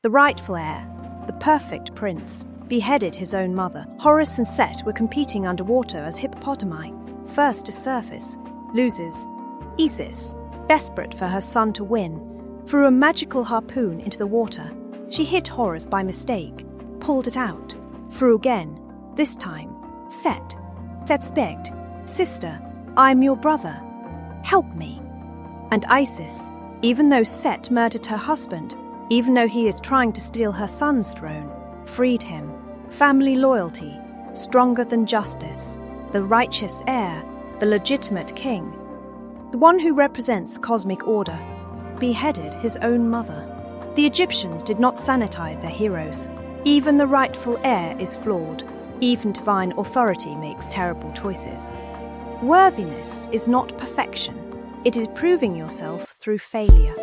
The rightful heir, the perfect prince, beheaded his own mother. Horus and Set were competing underwater as hippopotami. First to surface, loses. Isis, desperate for her son to win, threw a magical harpoon into the water. She hit Horus by mistake, pulled it out, threw again. This time, Set begged, "Sister, I'm your brother. Help me." And Isis, even though Set murdered her husband, even though he is trying to steal her son's throne, freed him. Family loyalty, stronger than justice. The righteous heir, the legitimate king, the one who represents cosmic order, beheaded his own mother. The Egyptians did not sanitize their heroes. Even the rightful heir is flawed. Even divine authority makes terrible choices. Worthiness is not perfection. It is proving yourself through failure.